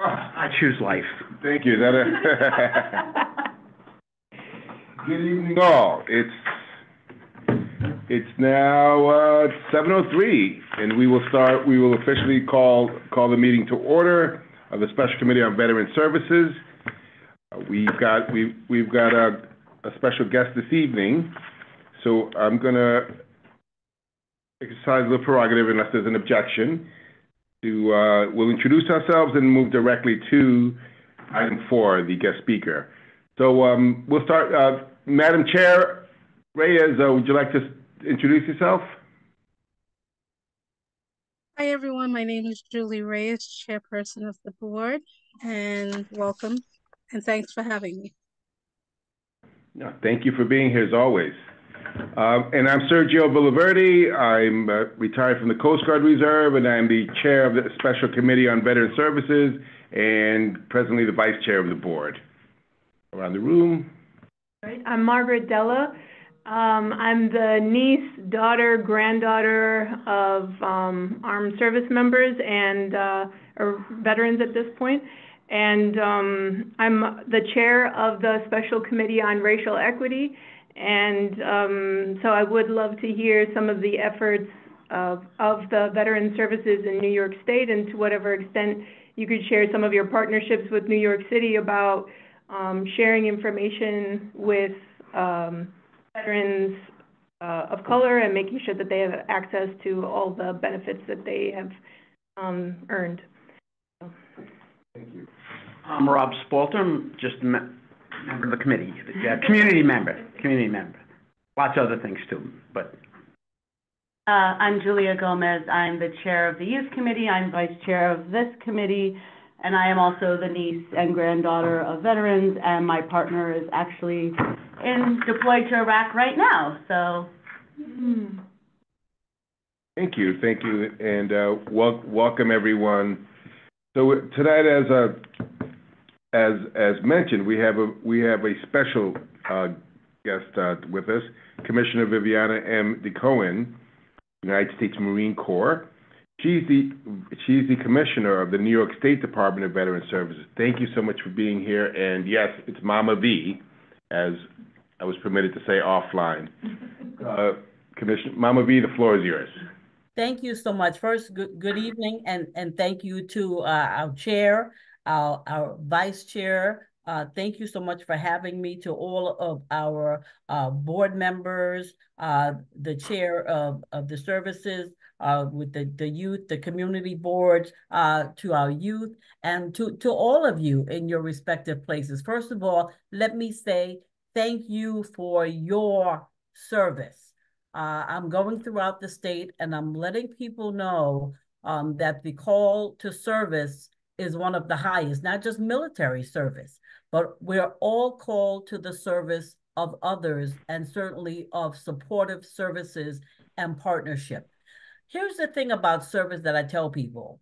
I choose life. Thank you. Good evening, all. It's now 7:03, and we will officially call the meeting to order of the Special Committee on Veteran Services. We've got a special guest this evening, so I'm gonna exercise the prerogative, unless there's an objection, we'll introduce ourselves and move directly to item 4, the guest speaker. So we'll start. Madam Chair Reyes, would you like to introduce yourself? Hi, everyone. My name is Julie Reyes, chairperson of the board, and welcome, and thanks for having me. No, thank you for being here, as always. And I'm Sergio Villaverde. I'm retired from the Coast Guard Reserve, and I'm the chair of the Special Committee on Veteran Services and presently the vice chair of the board. Around the room. Right. I'm Margaret Della. I'm the niece, daughter, granddaughter of armed service members and or veterans at this point. And I'm the chair of the Special Committee on Racial Equity. And so I would love to hear some of the efforts of the veteran services in New York State, and to whatever extent you could share some of your partnerships with New York City about sharing information with veterans of color and making sure that they have access to all the benefits that they have earned. Thank you. I'm Rob Spalter. I'm just a member of the committee, community member. Lots of other things too, but. I'm Julia Gomez. I'm the chair of the youth committee. I'm vice chair of this committee, and I am also the niece and granddaughter of veterans, and my partner is actually deployed to Iraq right now, so. Thank you, and welcome everyone. So tonight, as mentioned, we have a special guest with us, Commissioner Viviana M. DeCohen, United States Marine Corps. She's the commissioner of the New York State Department of Veteran Services. Thank you so much for being here. And yes, it's Mama V, as I was permitted to say offline. Commissioner Mama V, the floor is yours. Thank you so much. First, good evening, and thank you to our chair, our vice chair. Thank you so much for having me, to all of our board members, the chair of the services, with the youth, the community boards, to our youth, and to all of you in your respective places. First of all, let me say thank you for your service. I'm going throughout the state, and I'm letting people know that the call to service is one of the highest, not just military service, but we're all called to the service of others, and certainly of supportive services and partnership. Here's the thing about service that I tell people,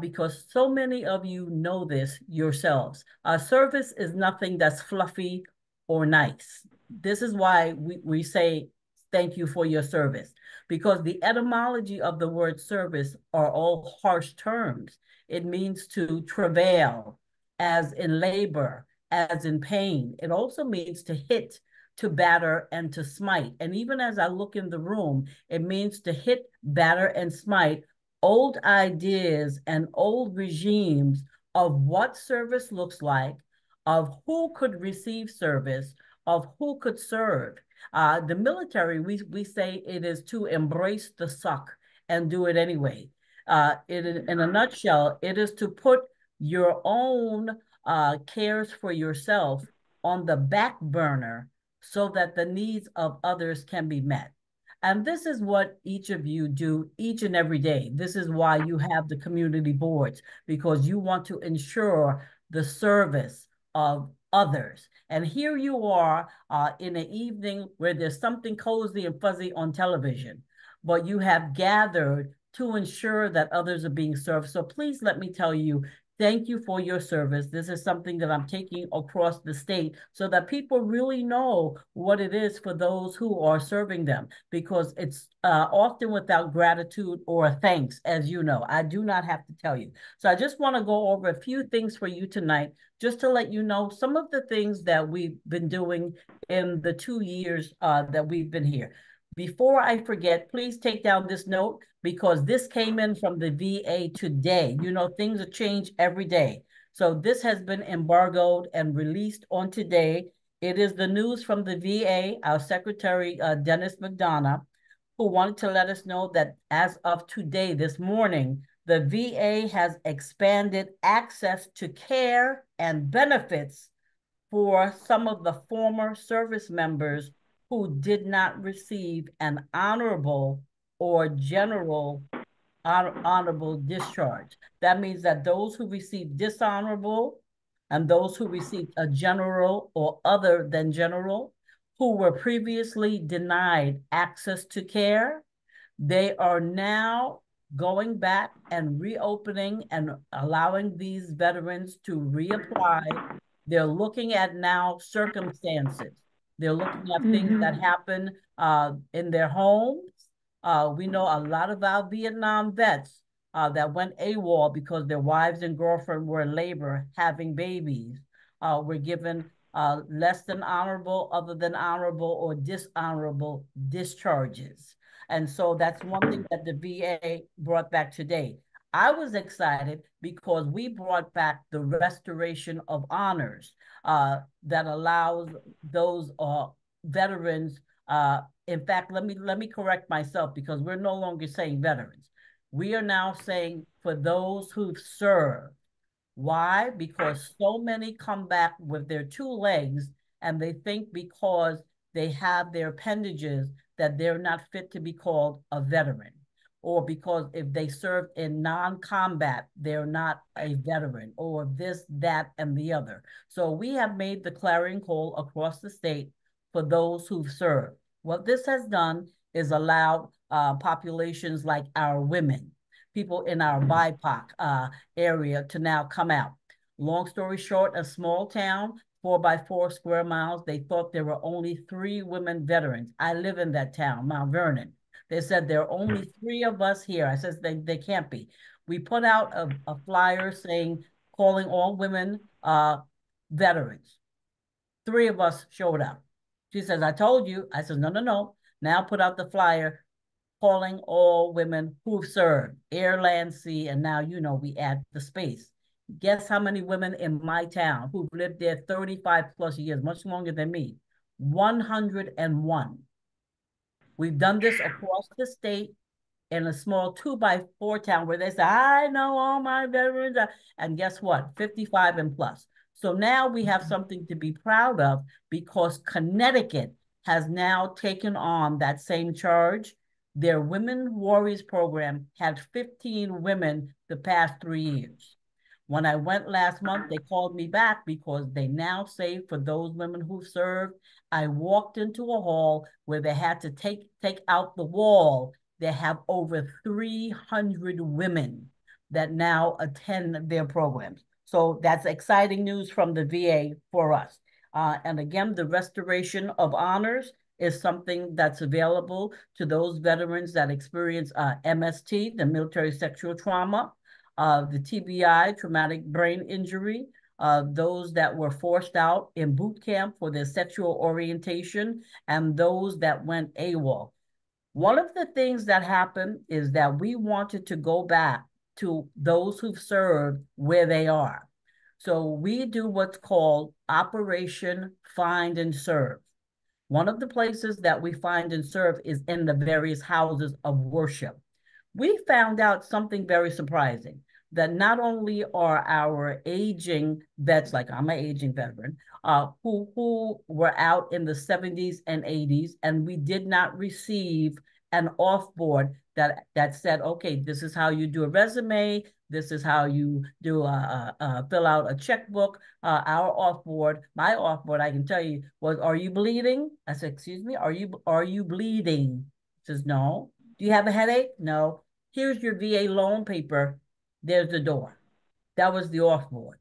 because so many of you know this yourselves. Service is nothing that's fluffy or nice. This is why we say thank you for your service, because the etymology of the word service are all harsh terms. It means to travail, as in labor, as in pain. It also means to hit, to batter, and to smite. And even as I look in the room, it means to hit, batter, and smite old ideas and old regimes of what service looks like, of who could receive service, of who could serve. The military, we say it is to embrace the suck and do it anyway. In a nutshell, it is to put your own cares for yourself on the back burner so that the needs of others can be met. And this is what each of you do each and every day. This is why you have the community boards, because you want to ensure the service of others. And here you are in an evening where there's something cozy and fuzzy on television, but you have gathered to ensure that others are being served. So please let me tell you, Thank you for your service. This is something that I'm taking across the state so that people really know what it is for those who are serving them, because it's often without gratitude or thanks, as you know. I do not have to tell you. So I just want to go over a few things for you tonight, just to let you know some of the things that we've been doing in the 2 years that we've been here. Before I forget, please take down this note, because this came in from the VA today. You know, things are changed every day. So this has been embargoed and released on today. It is the news from the VA, our Secretary, Dennis McDonough, who wanted to let us know that as of today, this morning, the VA has expanded access to care and benefits for some of the former service members who did not receive an honorable or general honorable discharge. That means that those who received dishonorable and those who received a general or other than general, who were previously denied access to care, they are now going back and reopening and allowing these veterans to reapply. They're looking at now circumstances. They're looking at things that happen in their homes. We know a lot of our Vietnam vets that went AWOL because their wives and girlfriend were in labor having babies, were given less than honorable, other than honorable, or dishonorable discharges. And so that's one thing that the VA brought back today. I was excited because we brought back the restoration of honors that allows those veterans. In fact, let me correct myself, because we're no longer saying veterans. We are now saying for those who've served. Why? Because so many come back with their 2 legs, and they think because they have their appendages that they're not fit to be called a veteran, or because if they served in non-combat, they're not a veteran, or this, that, and the other. So we have made the clarion call across the state for those who've served. What this has done is allowed populations like our women, people in our BIPOC area to now come out. Long story short, a small town, 4 by 4 square miles, they thought there were only 3 women veterans. I live in that town, Mount Vernon. They said there are only 3 of us here. I said they can't be. We put out a flyer saying, calling all women veterans. 3 of us showed up. She says, I told you. I said, no. Now put out the flyer calling all women who've served, air, land, sea, and now, you know, we add the space. Guess how many women in my town who've lived there 35 plus years, much longer than me? 101. We've done this across the state in a small 2 by 4 town where they say, I know all my veterans, and guess what? 55 and plus. So now we have something to be proud of, because Connecticut has now taken on that same charge. Their Women Warriors program had 15 women the past 3 years. When I went last month, they called me back because they now say for those women who served, I walked into a hall where they had to take out the wall. They have over 300 women that now attend their programs. So that's exciting news from the VA for us. And again, the restoration of honors is something that's available to those veterans that experience MST, the military sexual trauma, the TBI, traumatic brain injury, those that were forced out in boot camp for their sexual orientation, and those that went AWOL. One of the things that happened is that we wanted to go back to those who've served where they are. So we do what's called Operation Find and Serve. One of the places that we find and serve is in the various houses of worship. We found out something very surprising, that not only are our aging vets, like I'm an aging veteran, who were out in the 70s and 80s, and we did not receive an offboard that said, okay, this is how you do a resume, this is how you do fill out a checkbook. Our offboard, my offboard, I can tell you, was, are you bleeding? I said, excuse me, are you bleeding? He says, no. Do you have a headache? No. Here's your VA loan paper. There's the door. That was the off board.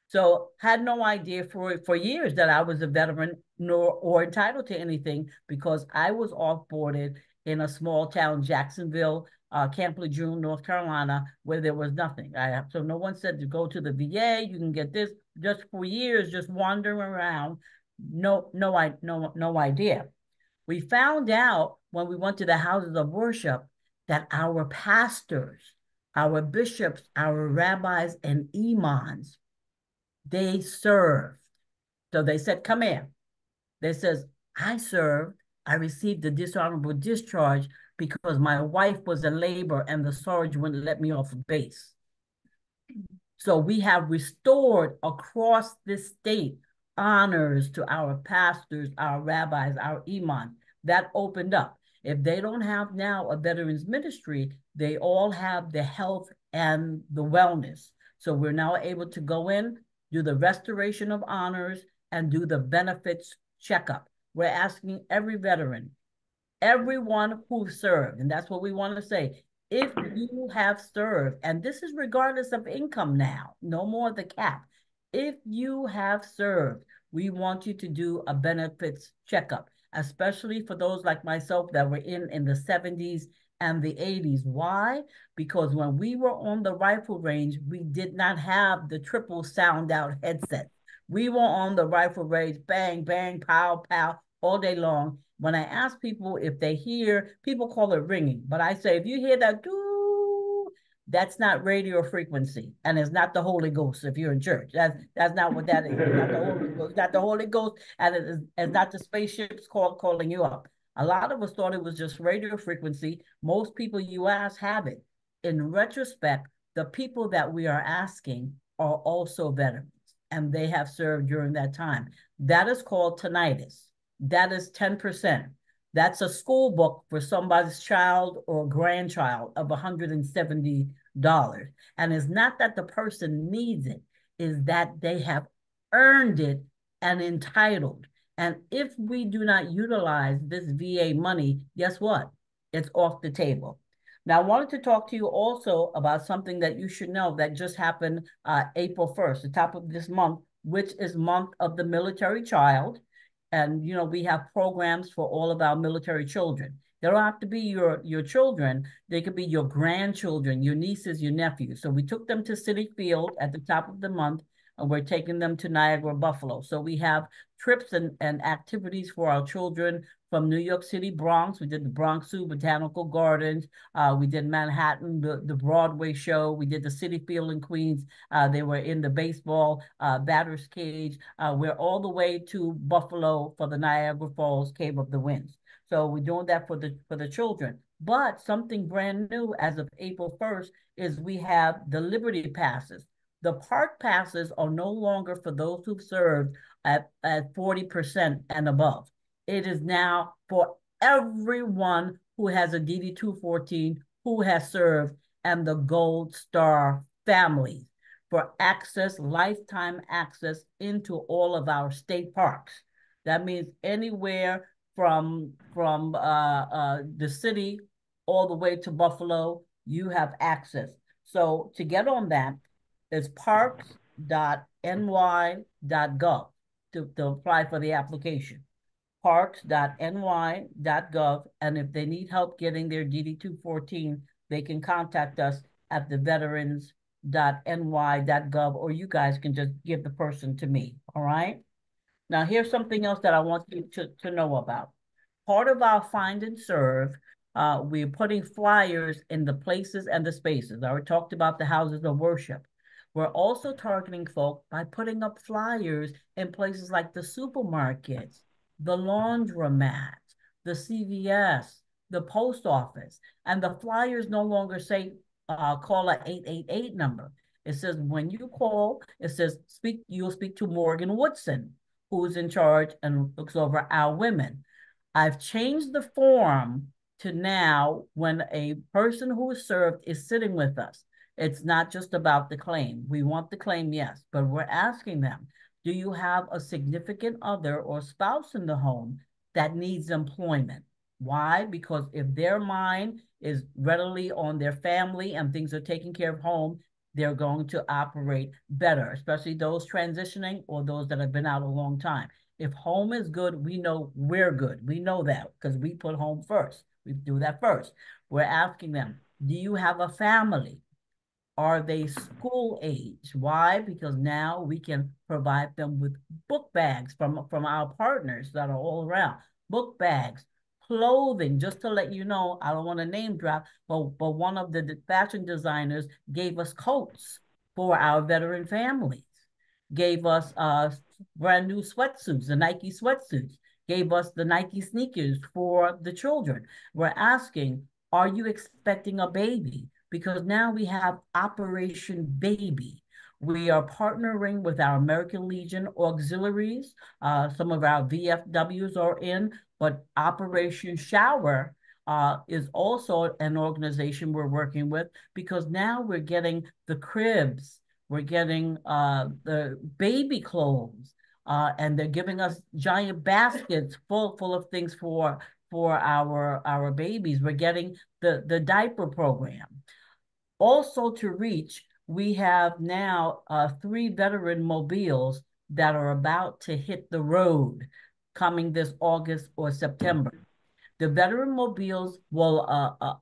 So had no idea for years that I was a veteran or entitled to anything, because I was off-boarded in a small town, Jacksonville, Camp Lejeune, North Carolina, where there was nothing. So no one said to go to the VA, you can get this. Just for years, just wandering around, no idea. We found out when we went to the houses of worship that our pastors, our bishops, our rabbis, and imams, they served. So they said, come here. They says, I served. I received a dishonorable discharge because my wife was in labor and the sergeant wouldn't let me off of base. So we have restored across this state honors to our pastors, our rabbis, our imams. That opened up. If they don't have now a veterans ministry, they all have the health and the wellness. So we're now able to go in, do the restoration of honors, and do the benefits checkup. We're asking every veteran, everyone who served, and that's what we want to say. If you have served, and this is regardless of income now, no more the cap. If you have served, we want you to do a benefits checkup, especially for those like myself that were in the 70s and the 80s. Why? Because when we were on the rifle range, we did not have the triple sound out headset. We were on the rifle range, bang, bang, pow, pow, all day long. When I ask people if they hear, people call it ringing. But I say, if you hear that doo, that's not radio frequency, and it's not the Holy Ghost if you're in church. That's not what that is. It's not the Holy Ghost, it's not the Holy Ghost, and it's not the spaceships calling you up. A lot of us thought it was just radio frequency. Most people you ask have it. In retrospect, the people that we are asking are also veterans, and they have served during that time. That is called tinnitus. That is 10%. That's a school book for somebody's child or grandchild of $170. And it's not that the person needs it, is that they have earned it and entitled. And if we do not utilize this VA money, guess what? It's off the table. Now, I wanted to talk to you also about something that you should know that just happened April 1st, the top of this month, which is Month of the Military Child. And, you know, we have programs for all of our military children. They don't have to be your children. They could be your grandchildren, your nieces, your nephews. So we took them to Citi Field at the top of the month, and we're taking them to Niagara, Buffalo. So we have trips and activities for our children from New York City, Bronx. We did the Bronx Zoo, Botanical Gardens. We did Manhattan, the Broadway show. We did the Citi Field in Queens. They were in the baseball batter's cage. We're all the way to Buffalo for the Niagara Falls Cave of the Winds. So we're doing that for the children. But something brand new as of April 1st is we have the Liberty Passes. The park passes are no longer for those who've served at 40% and above. It is now for everyone who has a DD-214, who has served, and the Gold Star families for access, lifetime access into all of our state parks. That means anywhere from the city all the way to Buffalo, you have access. So to get on that, it's parks.ny.gov to apply for the application. Parks.ny.gov, and if they need help getting their DD-214, they can contact us at the veterans.ny.gov, or you guys can just give the person to me, all right? Now, here's something else that I want you to know about. Part of our Find and Serve, we're putting flyers in the places and the spaces. I already talked about the houses of worship. We're also targeting folk by putting up flyers in places like the supermarkets, the laundromats, the CVS, the post office. And the flyers no longer say, call an 888 number. It says, when you call, it says, you'll speak to Morgan Woodson, who's in charge and looks over our women. I've changed the form to now when a person who is served is sitting with us. It's not just about the claim. We want the claim, yes, but we're asking them, do you have a significant other or spouse in the home that needs employment? Why? Because if their mind is readily on their family and things are taken care of home, they're going to operate better, especially those transitioning or those that have been out a long time. If home is good, we know we're good. We know that because we put home first. We do that first. We're asking them, do you have a family? Are they school age? Why? Because now we can provide them with book bags from our partners that are all around. Book bags, clothing, just to let you know, I don't want to name drop, but one of the fashion designers gave us coats for our veteran families, gave us brand new sweatsuits, the Nike sweatsuits, gave us the Nike sneakers for the children. We're asking, are you expecting a baby? Because now we have Operation Baby. We are partnering with our American Legion auxiliaries. Some of our VFWs are in, but Operation Shower is also an organization we're working with, because now we're getting the cribs, we're getting the baby clothes, and they're giving us giant baskets full of things for our babies. We're getting the diaper program. Also to reach, we have now 3 veteran mobiles that are about to hit the road coming this August or September. The veteran mobiles will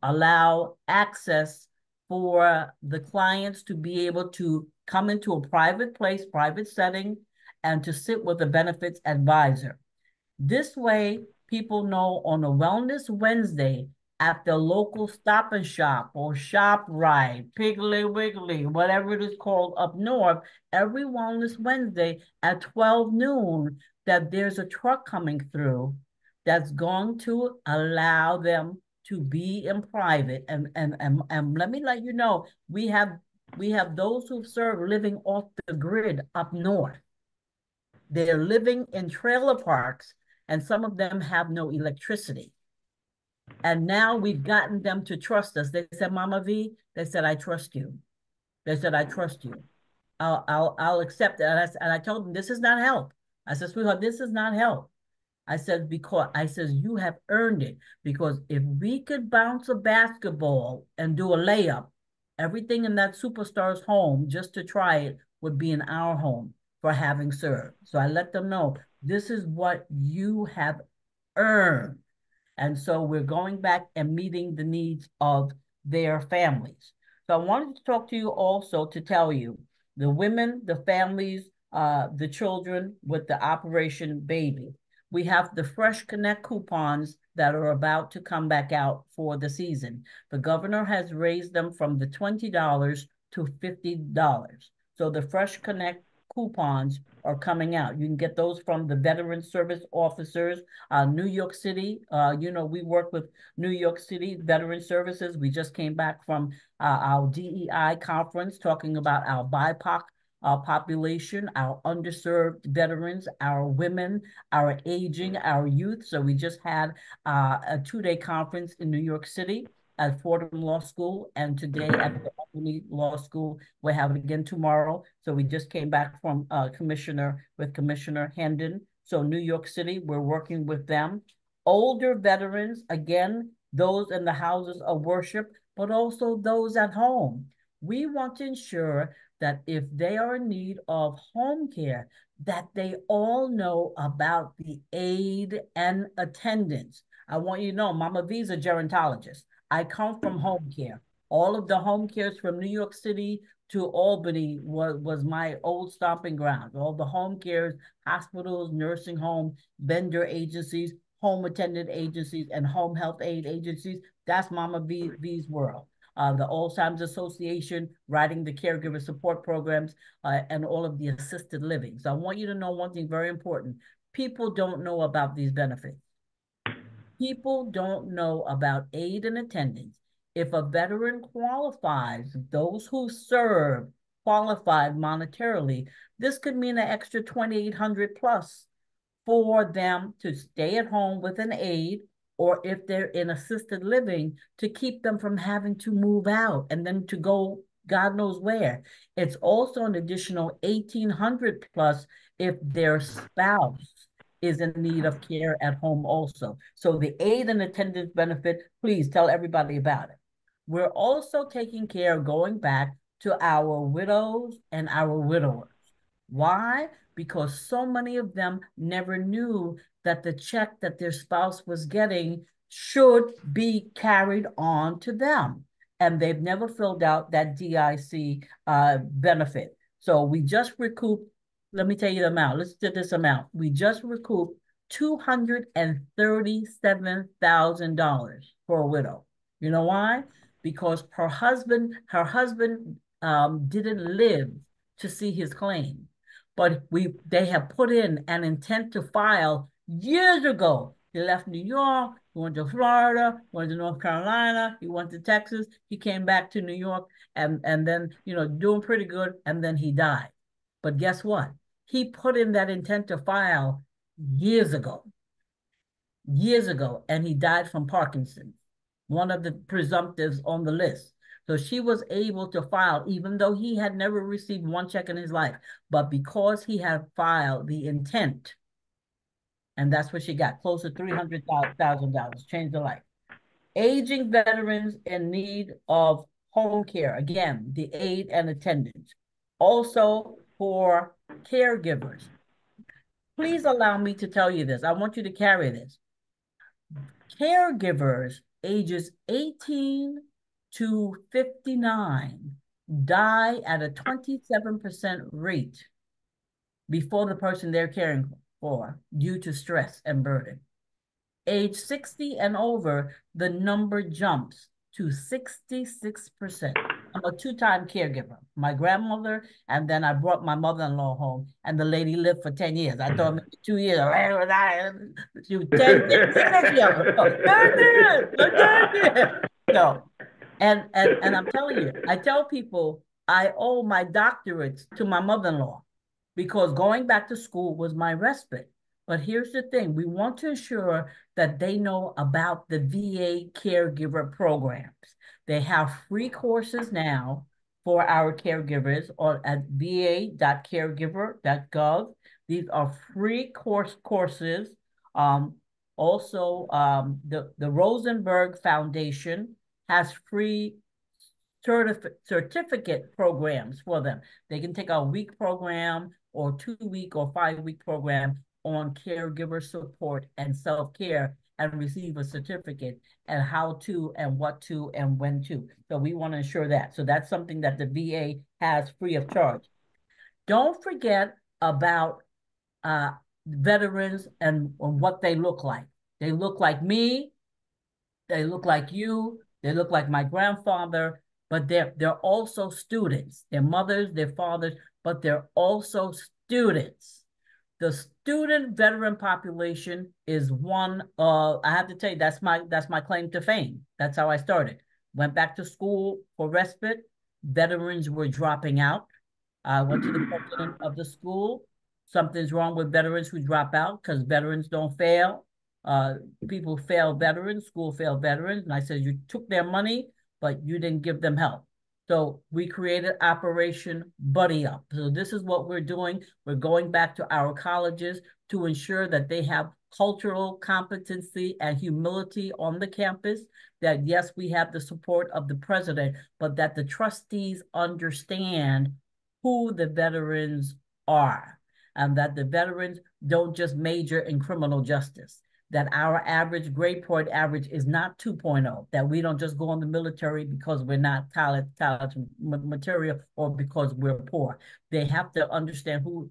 allow access for the clients to be able to come into a private place, private setting, and to sit with a benefits advisor. This way, people know on a Wellness Wednesday at the local Stop and Shop or ShopRite, Piggly Wiggly, whatever it is called up north, every Wellness Wednesday at 12 noon, that there's a truck coming through that's going to allow them to be in private. And let me let you know, we have those who serve living off the grid up north. They're living in trailer parks, and some of them have no electricity. And now we've gotten them to trust us. They said, Mama V, they said, I trust you. They said, I trust you. I'll accept it. And I told them, this is not help. I said, sweetheart, this is not help. I said, you have earned it. Because if we could bounce a basketball and do a layup, everything in that superstar's home, just to try it, would be in our home for having served. So I let them know, this is what you have earned. And so we're going back and meeting the needs of their families. So I wanted to talk to you also to tell you, the women, the families, the children with the Operation Baby. We have the Fresh Connect coupons that are about to come back out for the season. The governor has raised them from the $20 to $50. So the Fresh Connect coupons are coming out. You can get those from the veteran service officers. New York City, we work with New York City Veteran Services. We just came back from our DEI conference talking about our BIPOC population, our underserved veterans, our women, our aging, our youth. So we just had a 2-day conference in New York City at Fordham Law School, and today at the Albany Law School. We're having it again tomorrow. So we just came back from Commissioner Hendon. So New York City, we're working with them. Older veterans, again, those in the houses of worship, but also those at home. We want to ensure that if they are in need of home care, that they all know about the aid and attendance. I want you to know, Mama V's a gerontologist. I come from home care. All of the home cares from New York City to Albany was my old stomping ground. All the home cares, hospitals, nursing home, vendor agencies, home attendant agencies, and home health aid agencies. That's Mama V's world. The Alzheimer's Association, writing the caregiver support programs, and all of the assisted living. So I want you to know one thing very important. People don't know about these benefits. People don't know about aid and attendance. If a veteran qualifies, those who serve qualified monetarily, this could mean an extra $2,800 plus for them to stay at home with an aid, or if they're in assisted living, to keep them from having to move out and then to go God knows where. It's also an additional $1,800 plus if their spouse is in need of care at home also. So the aid and attendance benefit, please tell everybody about it. We're also taking care of going back to our widows and our widowers. Why? Because so many of them never knew that the check that their spouse was getting should be carried on to them. And they've never filled out that DIC benefit. So we just recouped, let me tell you the amount. Let's do this amount. We just recouped $237,000 for a widow. You know why? Because her husband didn't live to see his claim. But they have put in an intent to file years ago. He left New York, he went to Florida, went to North Carolina, he went to Texas, he came back to New York, and then, doing pretty good, and then he died. But guess what? He put in that intent to file years ago, and he died from Parkinson's, one of the presumptives on the list. So she was able to file, even though he had never received one check in his life, but because he had filed the intent, and that's what she got, close to $300,000, changed her life. Aging veterans in need of home care, again, the aid and attendance. Also for caregivers. Please allow me to tell you this. I want you to carry this. Caregivers ages 18 to 59 die at a 27% rate before the person they're caring for due to stress and burden. Age 60 and over, the number jumps to 66%. I'm a two-time caregiver. My grandmother, and then I brought my mother-in-law home, and the lady lived for 10 years. I thought maybe 2 years. She was 10 years. No. And I'm telling you, I tell people I owe my doctorates to my mother-in-law because going back to school was my respite. But here's the thing, we want to ensure that they know about the VA caregiver programs. They have free courses now for our caregivers at va.caregiver.gov. These are free courses. Also, the Rosenberg Foundation has free certificate programs for them. They can take a week program or 2-week or 5-week program on caregiver support and self-care and receive a certificate and how to and what to and when to. So we want to ensure that. So that's something that the VA has free of charge. Don't forget about veterans and what they look like. They look like me. They look like you. They look like my grandfather, but they're also students. They're mothers, they're fathers, but they're also students. The student veteran population is one of, I have to tell you, that's my claim to fame. That's how I started. Went back to school for respite. Veterans were dropping out. I went to the president of the school. Something's wrong with veterans who drop out because veterans don't fail. People fail veterans, school fail veterans. And I said, you took their money, but you didn't give them help. So we created Operation Buddy Up. So this is what we're doing. We're going back to our colleges to ensure that they have cultural competency and humility on the campus, that yes, we have the support of the president, but that the trustees understand who the veterans are and that the veterans don't just major in criminal justice, that our average grade point average is not 2.0, that we don't just go in the military because we're not talented material or because we're poor. They have to understand who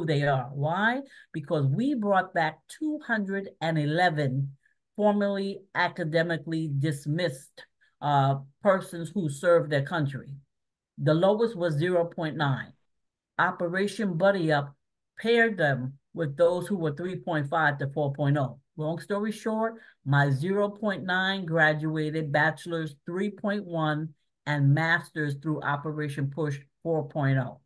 they are. Why? Because we brought back 211 formerly academically dismissed persons who served their country. The lowest was 0.9. Operation Buddy Up paired them with those who were 3.5 to 4.0. Long story short, my 0.9 graduated bachelor's 3.1 and master's through Operation Push 4.0.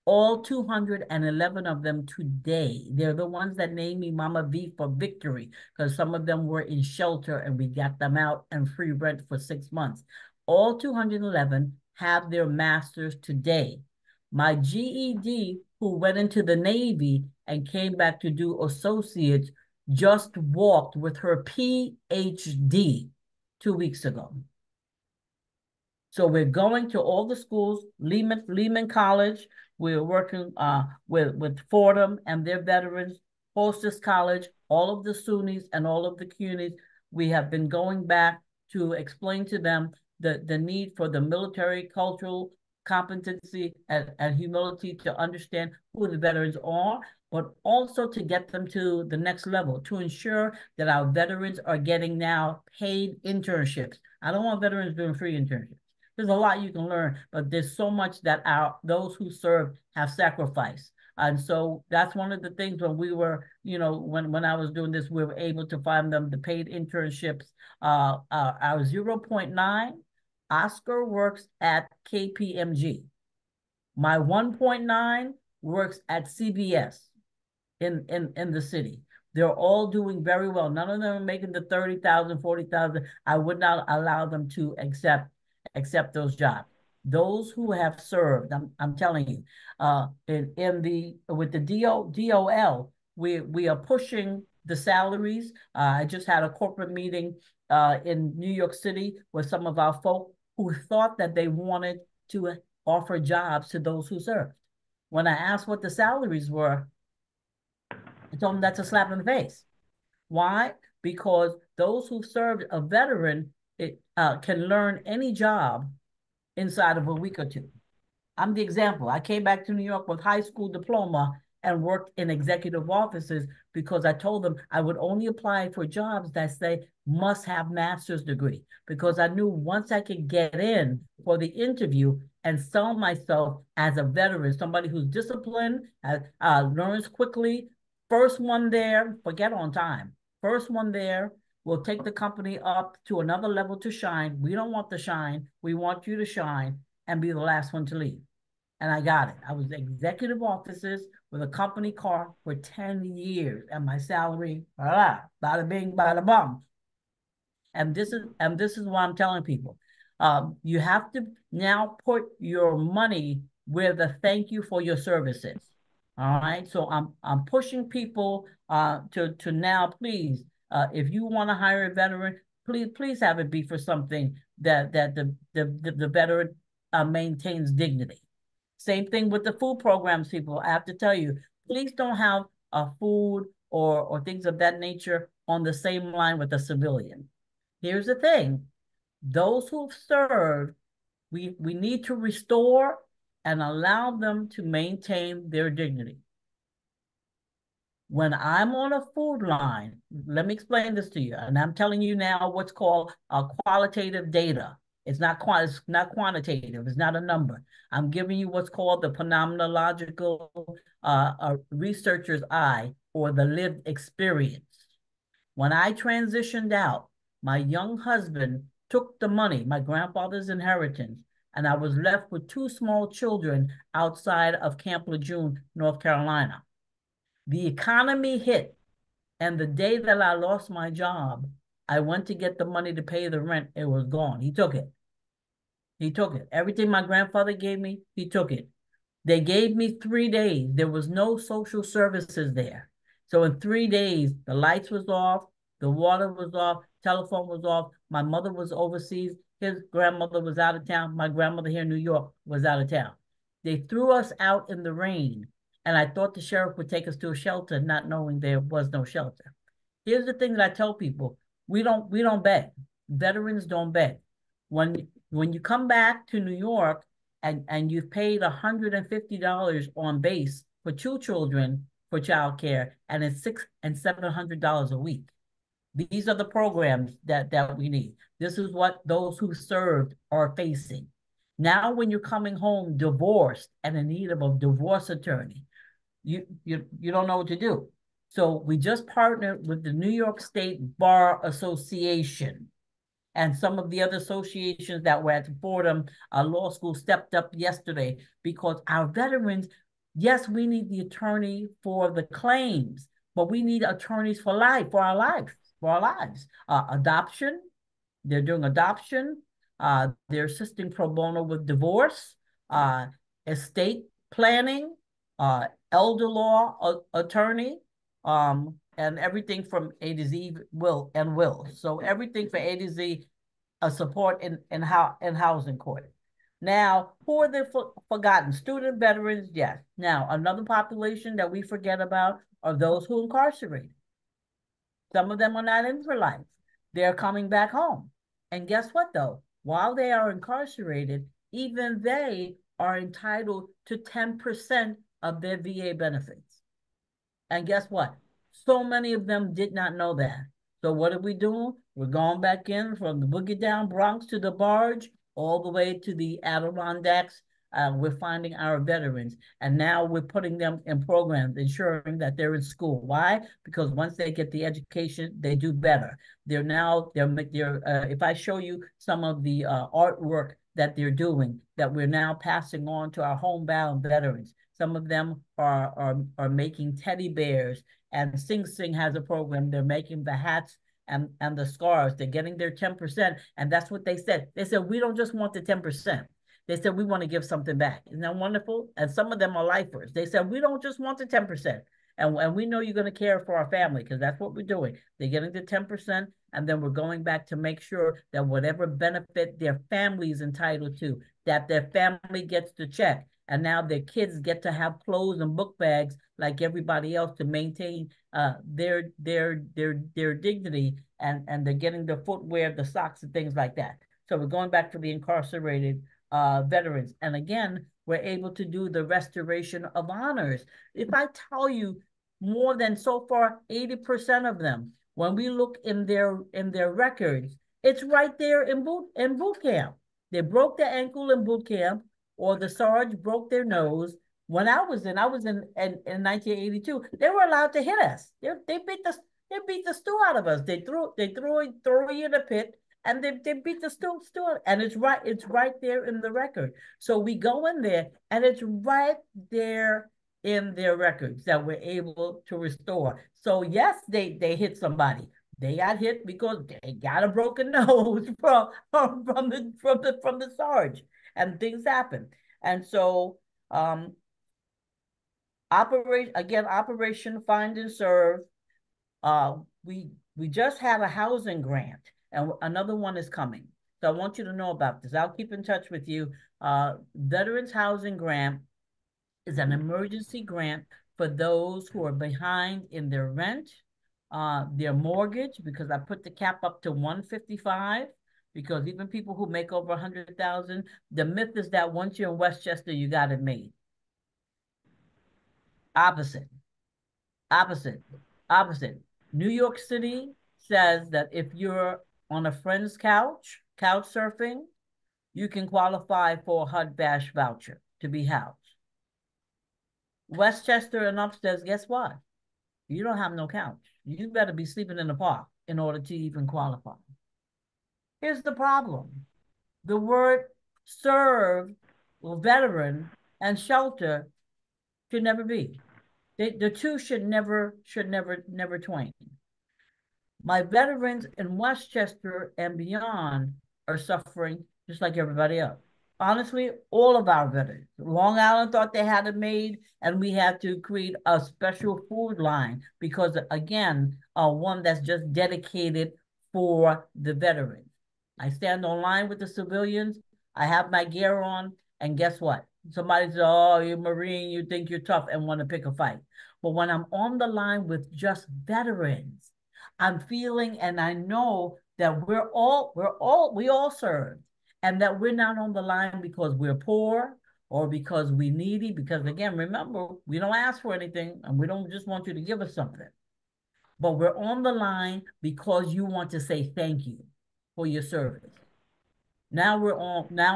All 211 of them today, they're the ones that named me Mama V for victory, because some of them were in shelter and we got them out and free rent for 6 months. All 211 have their master's today. My GED, who went into the Navy and came back to do associates, just walked with her PhD 2 weeks ago. So we're going to all the schools, Lehman College, we're working with Fordham and their veterans, Hostess College, all of the SUNYs and all of the CUNYs. We have been going back to explain to them the need for the military cultural competency and humility to understand who the veterans are, but also to get them to the next level, to ensure that our veterans are getting now paid internships. I don't want veterans doing free internships. There's a lot you can learn, but there's so much that those who serve have sacrificed. And so that's one of the things when we were, when I was doing this, we were able to find them the paid internships. Our 0.9, Oscar works at KPMG. My 1.9 works at CBS in the city. They're all doing very well. None of them are making the 30,000, 40,000. I would not allow them to accept those jobs. Those who have served, I'm telling you, with the DOL, we are pushing the salaries. I just had a corporate meeting in New York City with some of our folk who thought that they wanted to offer jobs to those who served. When I asked what the salaries were, I told them that's a slap in the face. Why? Because those who served a veteran can learn any job inside of a week or two. I'm the example. I came back to New York with high school diploma and worked in executive offices because I told them I would only apply for jobs that say must have master's degree, because I knew once I could get in for the interview and sell myself as a veteran, somebody who's disciplined, learns quickly, first one there, forget on time, first one there, will take the company up to another level to shine. We don't want the shine. We want you to shine and be the last one to leave. And I got it. I was executive offices with a company car for 10 years, and my salary, bada bing, bada bum. And this is what I'm telling people. You have to now put your money where the thank you for your services. All right. So I'm pushing people to now, please, if you want to hire a veteran, please have it be for something that the veteran maintains dignity. Same thing with the food programs, people. I have to tell you, please don't have food or things of that nature on the same line with a civilian. Here's the thing. Those who've served, we need to restore and allow them to maintain their dignity. When I'm on a food line, let me explain this to you. And I'm telling you now what's called qualitative data. It's not quantitative. It's not a number. I'm giving you what's called the phenomenological researcher's eye, or the lived experience. When I transitioned out, my young husband took the money, my grandfather's inheritance, and I was left with 2 small children outside of Camp Lejeune, North Carolina. The economy hit, and the day that I lost my job, I went to get the money to pay the rent. It was gone. He took it. He took it. Everything my grandfather gave me, he took it. They gave me 3 days. There was no social services there. So in 3 days, the lights was off, the water was off, telephone was off. My mother was overseas. His grandmother was out of town. My grandmother here in New York was out of town. They threw us out in the rain, and I thought the sheriff would take us to a shelter, not knowing there was no shelter. Here's the thing that I tell people: we don't beg. Veterans don't beg. When you come back to New York and you've paid $150 on base for 2 children for childcare, and it's $600 and $700 a week. These are the programs that we need. This is what those who served are facing. Now, when you're coming home divorced and in need of a divorce attorney, you don't know what to do. So we just partnered with the New York State Bar Association, and some of the other associations that were at Fordham Law School stepped up yesterday, because our veterans, yes, we need the attorney for the claims, but we need attorneys for our lives. Adoption, they're doing adoption. They're assisting pro bono with divorce, estate planning, elder law attorney, and everything from A to Z, will. So everything for A to Z. support in housing court. Now, who are the forgotten? Student veterans, yes. Now, another population that we forget about are those who are incarcerated. Some of them are not in for life. They're coming back home. And guess what, though? While they are incarcerated, even they are entitled to 10% of their VA benefits. And guess what? So many of them did not know that. So what are we doing? We're going back in from the boogie down Bronx to the barge, all the way to the Adirondacks. We're finding our veterans, and now we're putting them in programs, ensuring that they're in school. Why? Because once they get the education, they do better. If I show you some of the artwork that they're doing, that we're now passing on to our homebound veterans. Some of them are making teddy bears, and Sing Sing has a program. They're making the hats and the scarves. They're getting their 10%, and that's what they said. They said, we don't just want the 10%. They said, we want to give something back. Isn't that wonderful? And some of them are lifers. They said, we don't just want the 10%. And we know you're going to care for our family, because that's what we're doing. They're getting the 10%, and then we're going back to make sure that whatever benefit their family is entitled to, that their family gets the check. And now their kids get to have clothes and book bags like everybody else to maintain their dignity, and they're getting the footwear, the socks, and things like that. So we're going back to the incarcerated veterans. And again, we're able to do the restoration of honors. If I tell you, more than so far 80% of them, when we look in their records, it's right there in boot camp. They broke their ankle in boot camp, or the Sarge broke their nose. When I was in 1982, they were allowed to hit us. They beat the stew out of us. They threw you in a pit, and they beat the stew, and it's right there in the record. So we go in there, and it's right there in their records that we're able to restore. So yes, they hit somebody. They got hit because they got a broken nose from the Sarge, and things happen. And so Operation Find and Serve. We just had a housing grant, and another one is coming. So I want you to know about this. I'll keep in touch with you. Veterans Housing Grant is an emergency grant for those who are behind in their rent, their mortgage, because I put the cap up to 155, because even people who make over 100,000, the myth is that once you're in Westchester, you got it made. Opposite. New York City says that if you're on a friend's couch surfing, you can qualify for a HUD Bash voucher to be housed. Westchester and upstairs, guess what? You don't have no couch. You better be sleeping in the park in order to even qualify. Here's the problem. The word serve, or veteran, and shelter should never be. The two should never twain. My veterans in Westchester and beyond are suffering just like everybody else. Honestly, all of our veterans. Long Island thought they had it made, and we had to create a special food line because, again, one that's just dedicated for the veterans. I stand online with the civilians. I have my gear on, and guess what? Somebody says, oh, you're Marine, you think you're tough, and want to pick a fight. But when I'm on the line with just veterans, I'm feeling, and I know that we all serve, and that we're not on the line because we're poor or because we're needy. Because again, remember, we don't ask for anything, and we don't just want you to give us something. But we're on the line because you want to say thank you for your service. Now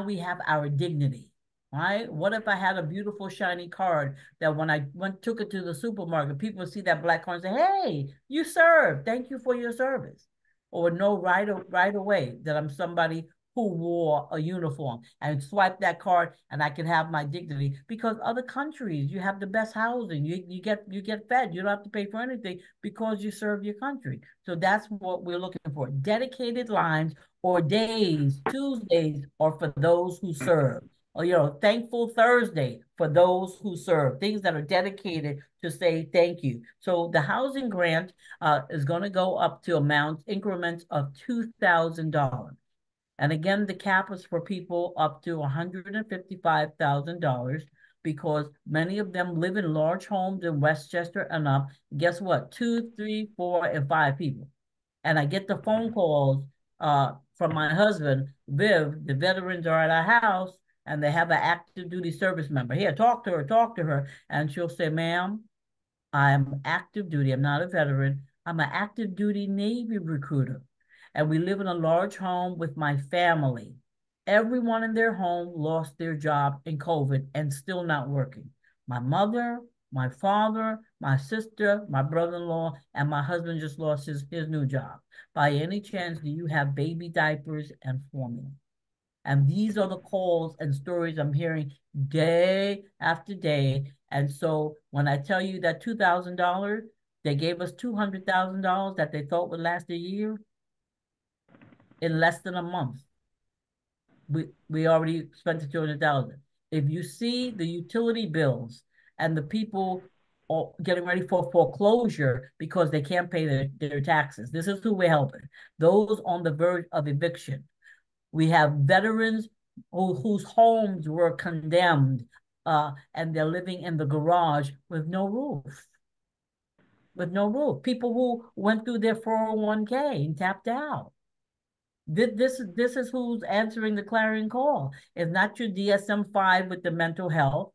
we have our dignity. Right? What if I had a beautiful shiny card that when I took it to the supermarket, people would see that black card and say, hey, you served. Thank you for your service. Or know right away that I'm somebody who wore a uniform, and swipe that card, and I can have my dignity. Because other countries, you have the best housing. You get fed. You don't have to pay for anything because you serve your country. So that's what we're looking for. Dedicated lines or days, Tuesdays, or for those who serve. Or, Thankful Thursday for those who serve, things that are dedicated to say thank you. So the housing grant is going to go up to increments of $2,000. And again, the cap is for people up to $155,000 because many of them live in large homes in Westchester and up. Guess what? 2, 3, 4, and 5 people. And I get the phone calls from my husband, Viv. The veterans are at our house and they have an active duty service member. Here, talk to her. And she'll say, ma'am, I'm active duty. I'm not a veteran. I'm an active duty Navy recruiter. And we live in a large home with my family. Everyone in their home lost their job in COVID and still not working. My mother, my father, my sister, my brother-in-law, and my husband just lost his new job. By any chance, do you have baby diapers and formula? And these are the calls and stories I'm hearing day after day. And so when I tell you that $2,000, they gave us $200,000 that they thought would last a year, in less than a month, we already spent the $200,000. If you see the utility bills and the people getting ready for foreclosure because they can't pay their taxes, this is who we're helping. Those on the verge of eviction. We have veterans whose homes were condemned and they're living in the garage with no roof. People who went through their 401k and tapped out. This is who's answering the clarion call. It's not your DSM-5 with the mental health.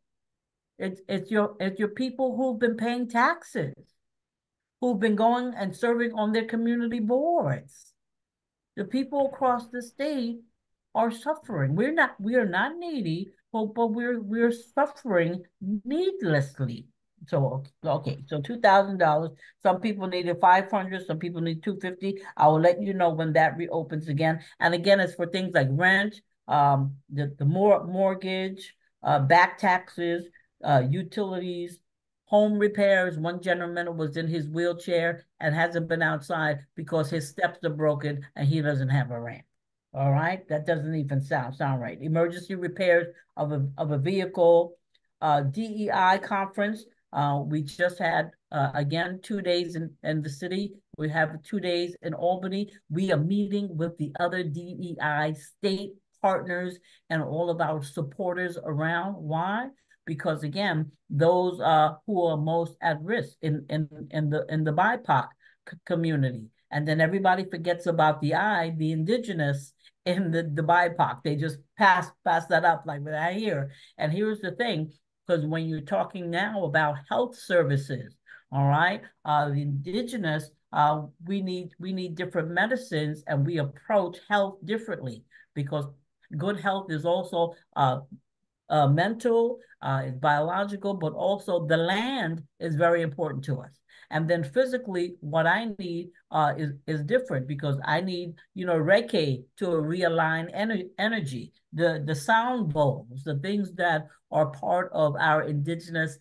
It's your people who've been paying taxes, who've been going and serving on their community boards. The people across the state are suffering. We are not needy, but we're suffering needlessly. So okay, so $2,000. Some people needed $500. Some people need $250. I will let you know when that reopens again. And again, it's for things like rent, the mortgage, back taxes, utilities, home repairs. One gentleman was in his wheelchair and hasn't been outside because his steps are broken and he doesn't have a ramp. All right, that doesn't even sound right. Emergency repairs of a vehicle, DEI conference. We just had, again, 2 days in the city. We have 2 days in Albany. We are meeting with the other DEI state partners and all of our supporters around. Why? Because again, those who are most at risk in the BIPOC community. And then everybody forgets about the indigenous in the BIPOC. They just pass that up like that here. And here's the thing, because when you're talking now about health services, all right, the indigenous, we need different medicines and we approach health differently because good health is also mental, it's biological, but also the land is very important to us. And then physically, what I need is different because I need, Reiki to realign energy, the sound bowls, the things that are part of our indigenous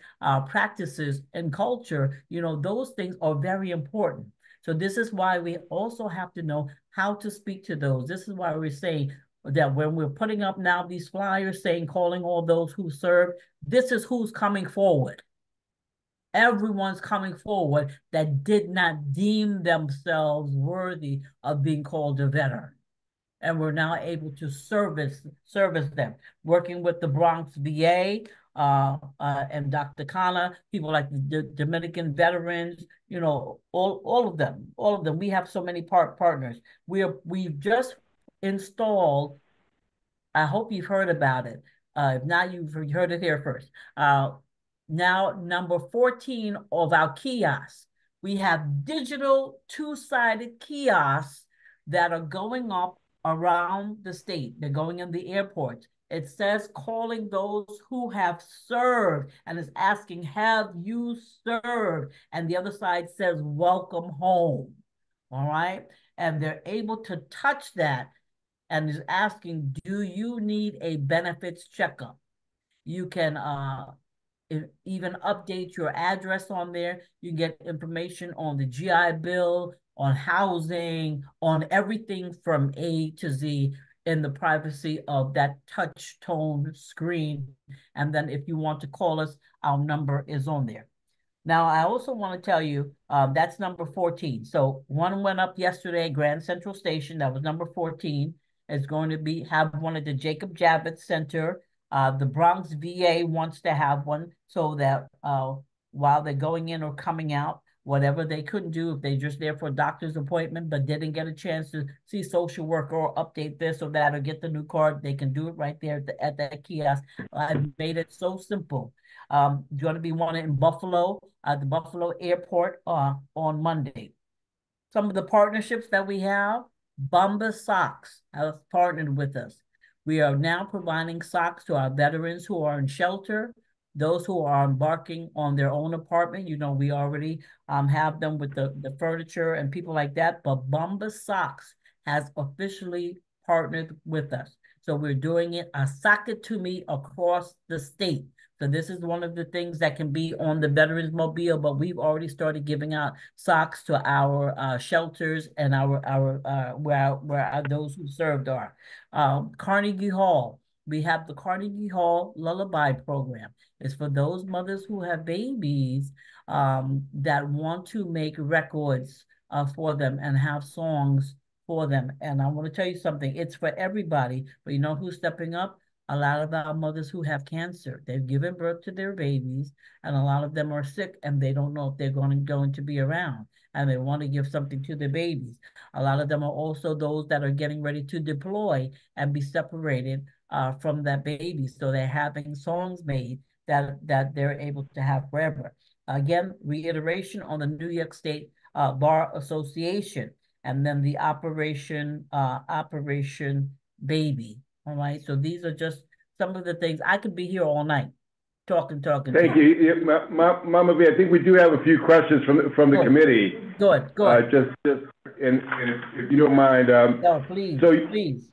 practices and culture, those things are very important. So this is why we also have to know how to speak to those. This is why we're saying that when we're putting up now these flyers saying, calling all those who serve, this is who's coming forward. Everyone's coming forward that did not deem themselves worthy of being called a veteran. And we're now able to service them, working with the Bronx VA and Dr. Khanna, people like the Dominican veterans, all of them. We have so many partners. We've just installed, I hope you've heard about it. If not, you've heard it here first. Now, number 14 of our kiosks, we have digital two-sided kiosks that are going up around the state. They're going in the airports. It says calling those who have served and is asking, have you served? And the other side says, welcome home. All right. And they're able to touch that and is asking, do you need a benefits checkup? You can even update your address on there. You can get information on the GI Bill, on housing, on everything from A to Z in the privacy of that touch tone screen. And then if you want to call us, our number is on there. Now, I also want to tell you, that's number 14. So one went up yesterday, Grand Central Station, that was number 14. is going to have one at the Jacob Javits Center. The Bronx VA wants to have one so that while they're going in or coming out, whatever they couldn't do if they just there for a doctor's appointment but didn't get a chance to see social worker or update this or that or get the new card, they can do it right there at that kiosk. I've made it so simple. There's going to be one in Buffalo, at the Buffalo Airport on Monday. Some of the partnerships that we have, Bombas Socks has partnered with us. We are now providing socks to our veterans who are in shelter, those who are embarking on their own apartment. You know, we already have them with the furniture and people like that, but Bombas Socks has officially partnered with us. So we're doing it a sock it to me across the state. So this is one of the things that can be on the Veterans Mobile, but we've already started giving out socks to our shelters and where those who served are. Carnegie Hall, we have the Carnegie Hall Lullaby Program. It's for those mothers who have babies that want to make records for them and have songs for them. And I want to tell you something, it's for everybody, but you know who's stepping up? A lot of our mothers who have cancer. They've given birth to their babies, and a lot of them are sick, and they don't know if they're going to be around, and they want to give something to their babies. A lot of them are also those that are getting ready to deploy and be separated from that baby. So they're having songs made that they're able to have forever. Again, reiteration on the New York State Bar Association, and then the Operation Baby. All right, so these are just some of the things. I could be here all night talking. Thank you. Mama V, I think we do have a few questions from the committee. Good. And if you don't mind. No, please, please.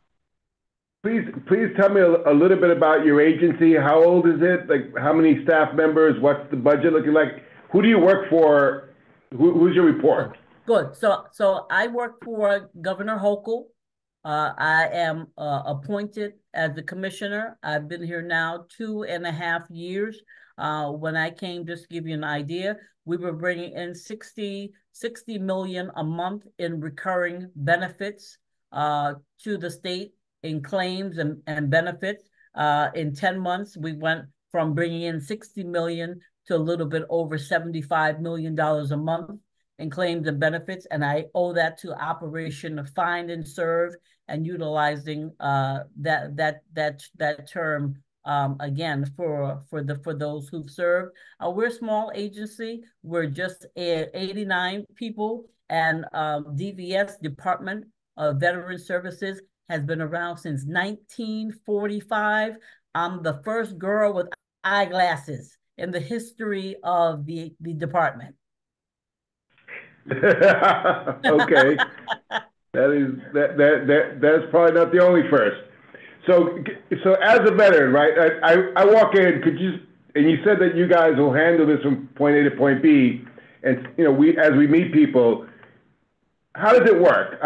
Please tell me a little bit about your agency. How old is it? Like, how many staff members? What's the budget looking like? Who do you work for? Who's your report? Good. So I work for Governor Hochul. I am appointed as the commissioner. I've been here now 2.5 years. When I came, just to give you an idea, we were bringing in 60 million a month in recurring benefits to the state in claims and benefits. In 10 months, we went from bringing in 60 million to a little bit over $75 million a month in claims and benefits, and I owe that to Operation Find and Serve and utilizing that term again for those who've served. We're a small agency. We're just 89 people, and DVS, Department of Veteran Services, has been around since 1945. I'm the first girl with eyeglasses in the history of the department. Okay. That's probably not the only first. So as a veteran, right? I walk in. And you said that you guys will handle this from point A to point B, and you know as we meet people, how does it work?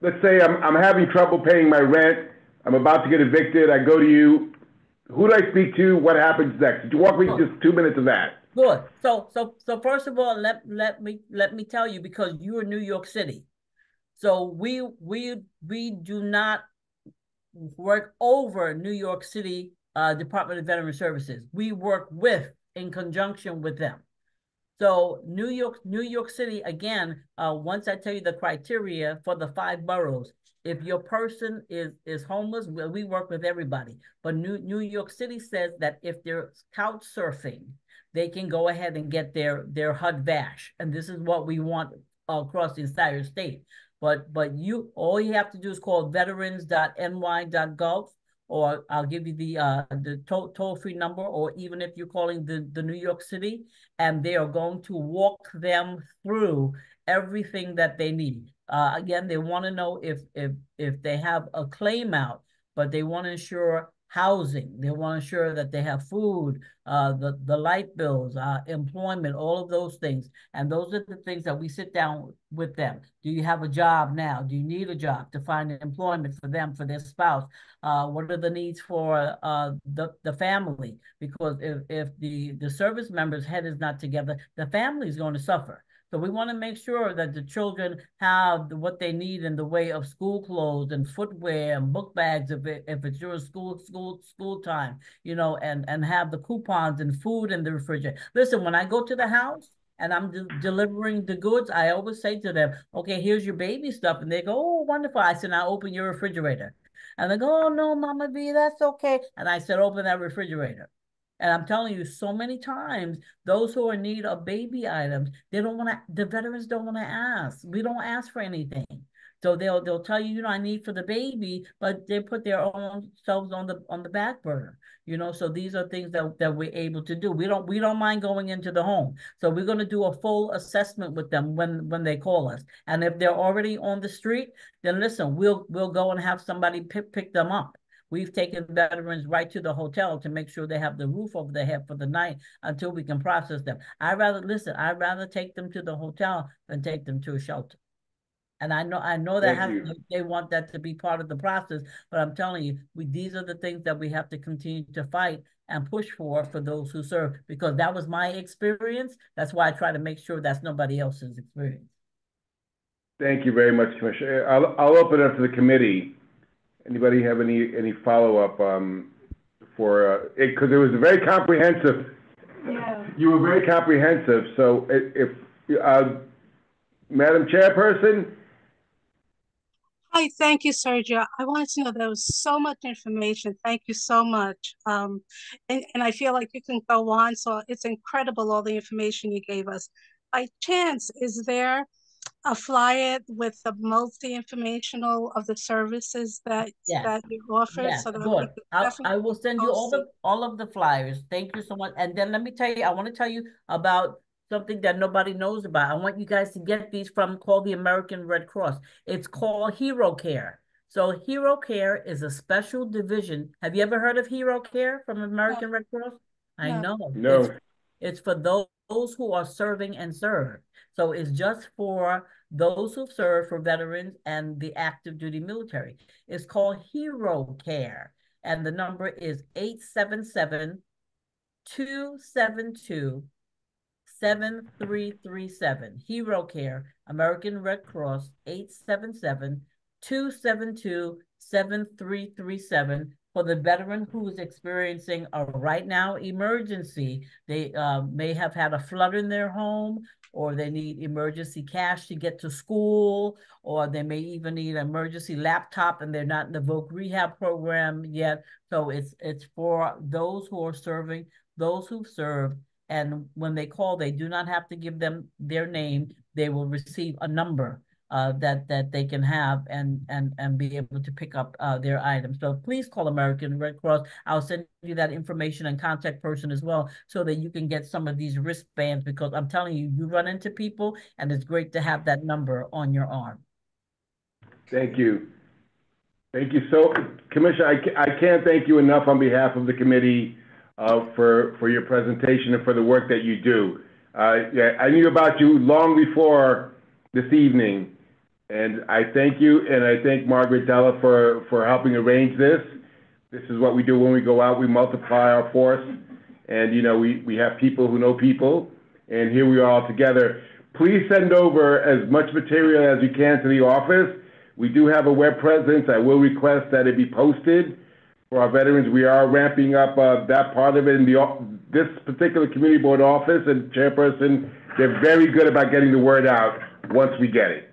Let's say I'm having trouble paying my rent. I'm about to get evicted. I go to you. Who do I speak to? What happens next? Could you walk me just 2 minutes of that? Good. So first of all, let me tell you, because you're New York City, so we do not work over New York City Department of Veteran Services. We work in conjunction with them. So New York City, again, once I tell you the criteria for the 5 boroughs, if your person is homeless, we work with everybody. But New York City says that if they're couch surfing, they can go ahead and get their HUD VASH. And this is what we want across the entire state. But all you have to do is call veterans.ny.gov, or I'll give you the toll-free number, or even if you're calling the New York City, and they are going to walk them through everything that they need. Again, they want to know if they have a claim out, but they want to ensure housing. They want to ensure that they have food, the light bills, employment, all of those things. And those are the things that we sit down with them. Do you have a job now? Do you need a job to find employment for them, for their spouse? What are the needs for the family? Because if the service member's head is not together, the family is going to suffer. So we want to make sure that the children have what they need in the way of school clothes and footwear and book bags if it's during school time, you know, and have the coupons and food in the refrigerator. Listen, when I go to the house and I'm delivering the goods, I always say to them, okay, here's your baby stuff. And they go, oh, wonderful. I said, now open your refrigerator. And they go, oh, no, Mama B, that's okay. And I said, open that refrigerator. And I'm telling you, so many times, those who are in need of baby items, they don't want to, the veterans don't want to ask. We don't ask for anything. So they'll tell you, you know, I need for the baby, but they put their own selves on the back burner. You know, so these are things that we're able to do. We don't mind going into the home. So we're going to do a full assessment with them when they call us. And if they're already on the street, then listen, we'll go and have somebody pick them up. We've taken veterans right to the hotel to make sure they have the roof over their head for the night until we can process them. I'd rather take them to the hotel than take them to a shelter. And I know that they want that to be part of the process, but I'm telling you, these are the things that we have to continue to fight and push for those who serve, because that was my experience. That's why I try to make sure that's nobody else's experience. Thank you very much, Commissioner. I'll open it up to the committee. Anybody have any follow-up for it? Because it was very comprehensive. Yeah. You were very comprehensive. So if Madam Chairperson. Hi, thank you, Sergio. I wanted to know, there was so much information. Thank you so much. And I feel like you can go on. So it's incredible, all the information you gave us. By chance, is there a flyer with the multi-informational of the services that you offer? Yes, So that good. I will send you post all of the flyers. Thank you so much. And then let me tell you, I want to tell you about something that nobody knows about. I want you guys to get these called the American Red Cross. It's called Hero Care. So Hero Care is a special division. Have you ever heard of Hero Care from American Red Cross? I know. No. It's for those who are serving and serve. So it's just for those who serve, for veterans and the active duty military. It's called Hero Care. And the number is 877-272-7337. Hero Care, American Red Cross, 877-272-7337. For the veteran who is experiencing a right now emergency. They may have had a flood in their home, or they need emergency cash to get to school, or they may even need an emergency laptop and they're not in the VOC rehab program yet. So it's for those who are serving, those who've served, and when they call, they do not have to give them their name. They will receive a number that they can have and be able to pick up their items. So please call American Red Cross. I'll send you that information and contact person as well, so that you can get some of these wristbands, because I'm telling you, you run into people and it's great to have that number on your arm. Thank you. Thank you. So, Commissioner, I can't thank you enough on behalf of the committee for your presentation and for the work that you do. Yeah, I knew about you long before this evening. And I thank you, and I thank Margaret Della for helping arrange this. This is what we do when we go out. We multiply our force. And, you know, we have people who know people, and here we are all together. Please send over as much material as you can to the office. We do have a web presence. I will request that it be posted for our veterans. We are ramping up that part of it in this particular community board office, and chairperson, they're very good about getting the word out once we get it.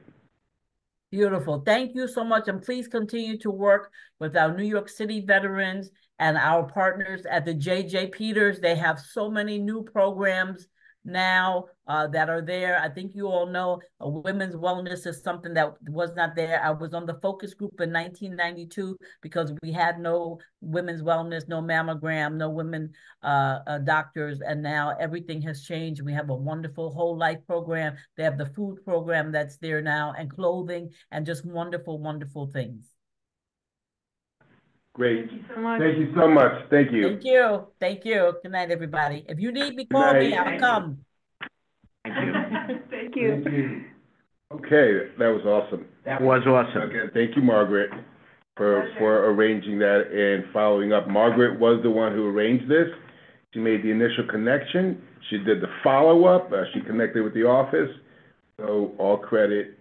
Beautiful. Thank you so much. And please continue to work with our New York City veterans and our partners at the J.J. Peters. They have so many new programs now that are there. I think you all know women's wellness is something that was not there. I was on the focus group in 1992 because we had no women's wellness, no mammogram, no women doctors, and now everything has changed. We have a wonderful whole life program. They have the food program that's there now, and clothing, and just wonderful, wonderful things. Great. Thank you so much. Thank you so much. Thank you. Thank you. Thank you. Good night, everybody. If you need me, call me. I'll come. Thank you. Thank you. Okay, that was awesome. That was awesome. Okay, thank you, Margaret, for arranging that and following up. Margaret was the one who arranged this. She made the initial connection. She did the follow-up. She connected with the office. So all credit,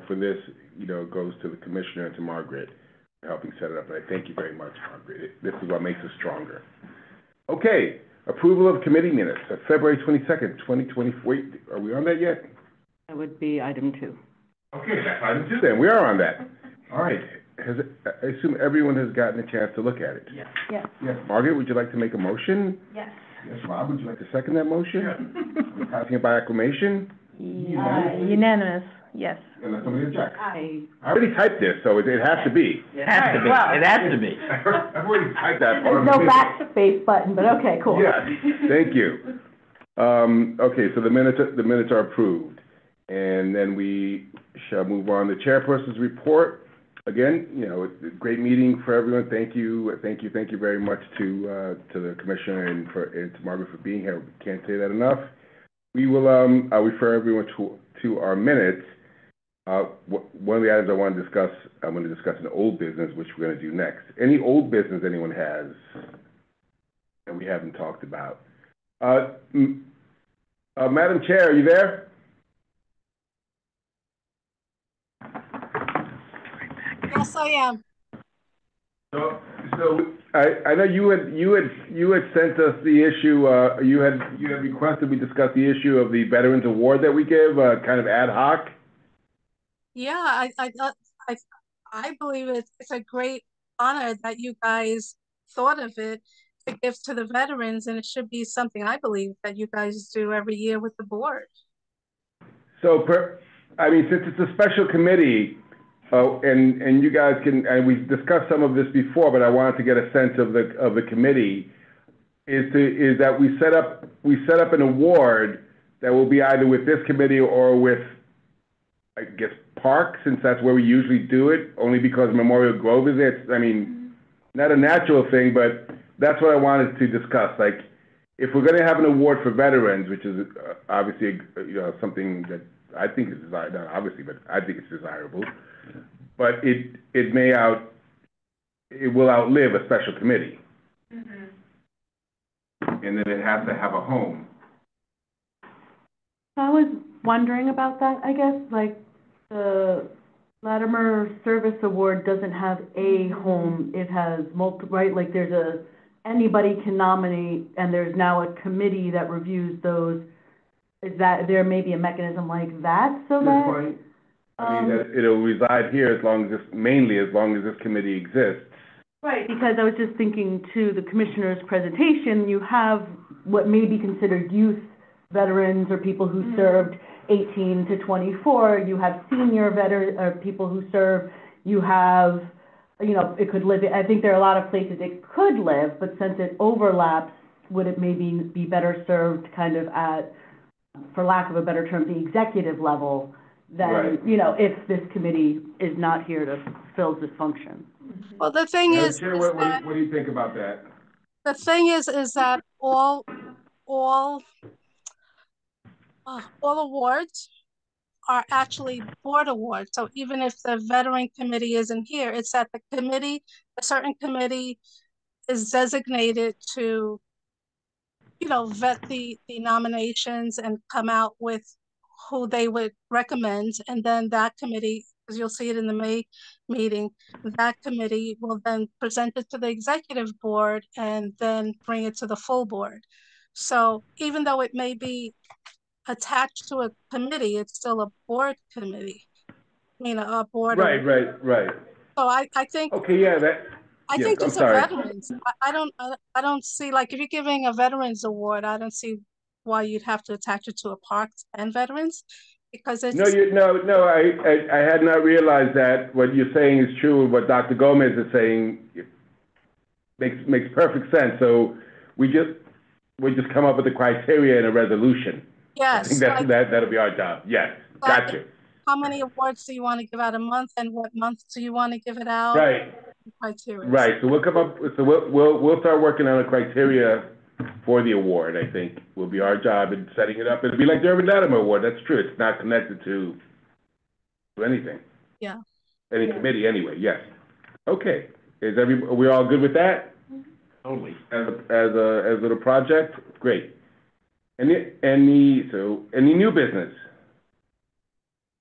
for this, goes to the commissioner and to Margaret for helping set it up. And I thank you very much, Margaret. This is what makes us stronger. Okay, approval of committee minutes of February 22nd, 2024. Wait, are we on that yet? That would be item 2. Okay, that's item 2 then. We are on that. All right. I assume everyone has gotten a chance to look at it. Yes. Yes. Margaret, would you like to make a motion? Yes. Yes. Rob, would you like to second that motion? Passing it by acclamation? Unanimous, yes. Unless somebody objects. I I already typed this, so it has to be. It has to be, it has to be. I've already typed that. There's no backspace button, but okay, cool. Yes, thank you. Okay, so the minutes are approved. And then we shall move on to chairperson's report. Again, it's a great meeting for everyone. Thank you very much to the commissioner and to Margaret for being here. We can't say that enough. We will, I'll refer everyone to our minutes. One of the items I want to discuss, I'm going to discuss an old business, which we're going to do next. Any old business anyone has that we haven't talked about? Madam Chair, are you there? Yes, I am. So I know you had sent us the issue. You had requested we discuss the issue of the Veterans Award that we give, kind of ad hoc. Yeah, I believe it's a great honor that you guys thought of it to give to the veterans, and it should be something I believe that you guys do every year with the board. So, since it's a special committee, and you guys can, and we've discussed some of this before, but I wanted to get a sense of the committee, is that we set up an award that will be either with this committee or with, I guess, Park, since that's where we usually do it, only because Memorial Grove is there. Not a natural thing, but that's what I wanted to discuss. Like, if we're going to have an award for veterans, which is obviously something that I think is desirable, not obviously, but I think it's desirable, but it will outlive a special committee. And then it has to have a home. I was wondering about that, I guess, like, the Latimer Service Award doesn't have a home, it has multiple, right? Like, anybody can nominate, and there's now a committee that reviews those. Is that, there may be a mechanism like that, so that? That it'll reside here mainly as long as this committee exists. Right, because I was just thinking to the commissioner's presentation, you have what may be considered youth veterans or people who served 18 to 24. You have senior people who serve. You have, it could live. I think there are a lot of places it could live, but since it overlaps, would it maybe be better served kind of at, for lack of a better term, the executive level than, right. If this committee is not here to fill this function. Well, the thing is, Chair, what do you think about that? the thing is that all awards are actually board awards. So even if the veteran committee isn't here, it's that a certain committee is designated to, vet the nominations and come out with who they would recommend. And then that committee, as you'll see it in the May meeting, that committee will then present it to the executive board and then bring it to the full board. So even though it may be attached to a committee, it's still a board committee. A board. Right. So I think. Okay, yeah, I think these are veterans. I don't see, like, if you're giving a veterans award, I don't see why you'd have to attach it to a parks and veterans, because it's. No, I had not realized that what you're saying is true. What Dr. Gomez is saying makes perfect sense. So we just come up with the criteria in a resolution. Yes. I think that'll be our job. Yes, gotcha. How many awards do you want to give out a month, and what month do you want to give it out? Right. Criteria. Right. So we'll come up. So we'll start working on a criteria for the award. I think will be our job in setting it up. It'll be like the Urban Latimer Award. That's true. It's not connected to anything. Yeah. Any committee, anyway. Yes. Okay. Are we all good with that? Totally. As a little project, great. Any new business?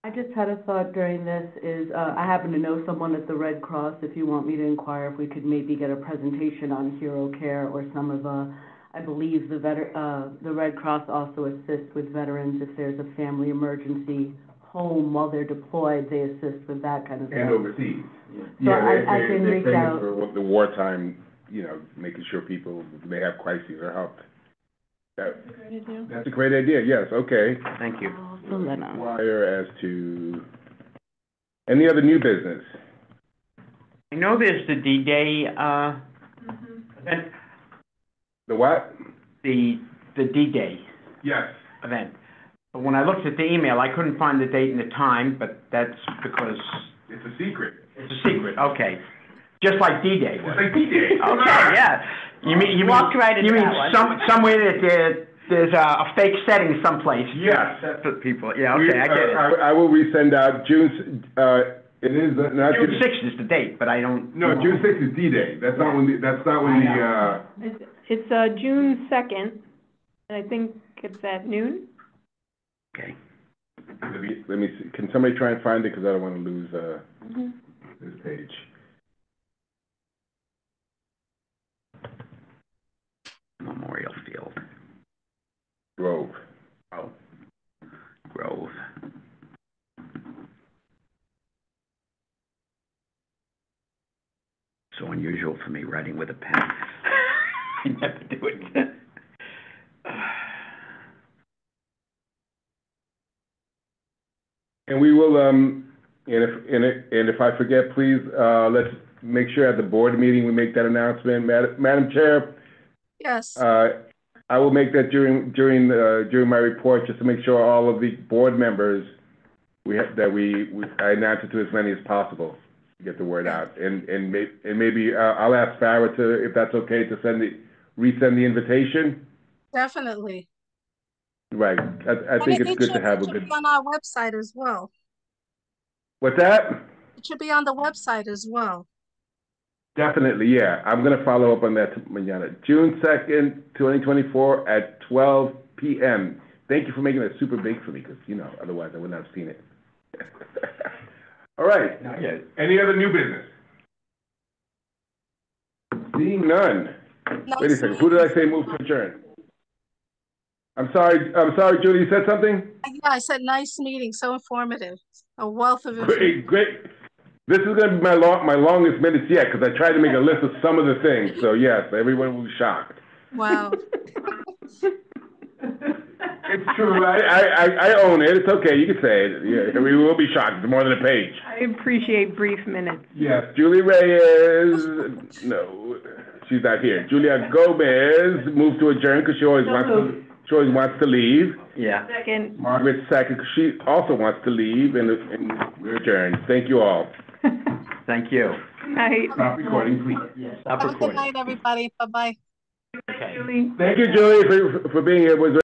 I just had a thought during this is, I happen to know someone at the Red Cross, if you want me to inquire if we could maybe get a presentation on Hero Care or some of I believe the Red Cross also assists with veterans if there's a family emergency home while they're deployed, they assist with that kind of stuff. And overseas. So I can they're reach famous out. for the wartime, you know, making sure people may have crises are helped. That's a great idea, yes, okay. Thank you. So then, Inquire as to, any other new business? I know there's the D-Day, event, The what? the D-Day Yes. event. But when I looked at the email, I couldn't find the date and the time, but that's because It's a secret. it's a secret, okay. Just like D-Day was. It's like D-Day. Okay, yeah. You mean, Walked right into that one. somewhere that there's a fake setting someplace? Yes. That's what people, yeah, okay, I get it. I will resend out June, it is not. June 6th is the date, but I don't. No, June 6th is D-Day. That's not when It's, June 2nd, and I think it's at noon. Okay. let me see, can somebody try and find it, because I don't want to lose, this page. Memorial Field. Grove. Oh. Grove. So unusual for me writing with a pen. I never do it. And we will, and if I forget, please, let's make sure at the board meeting we make that announcement. Madam Chair, Yes, I will make that during my report, just to make sure all of the board members, I announce it to as many as possible, to get the word out. And maybe, I'll ask Farah if that's okay, to resend the invitation. definitely. Right, I think it's good to have a good. It should be on our website as well. What's that? It should be on the website as well. Definitely, yeah. I'm gonna follow up on that mañana. June 2nd, 2024 at 12 p.m. Thank you for making that super big for me, because, you know, otherwise I would not have seen it. All right. Not yet. Any other new business? Seeing none. Wait a second. Who did I say move to adjourn? I'm sorry, Julie, you said something? Yeah, I said nice meeting, so informative, a wealth of information. Great. This is gonna be my longest minutes yet, because I tried to make a list of some of the things, so yes, everyone will be shocked. Wow. It's true, I own it, it's okay, you can say it, yeah, we will be shocked, it's more than a page. I appreciate brief minutes. Yes, Julie Reyes, no, she's not here. Julia Gomez moved to adjourn, because she always wants to leave. Yeah. Second. Margaret Sackett, she also wants to leave, and we're adjourned. Thank you all. Thank you. Night. Stop recording, please. Stop Have a good recording. night, everybody. Bye-bye. Okay. Julie. Thank you, Julie, for being here. It was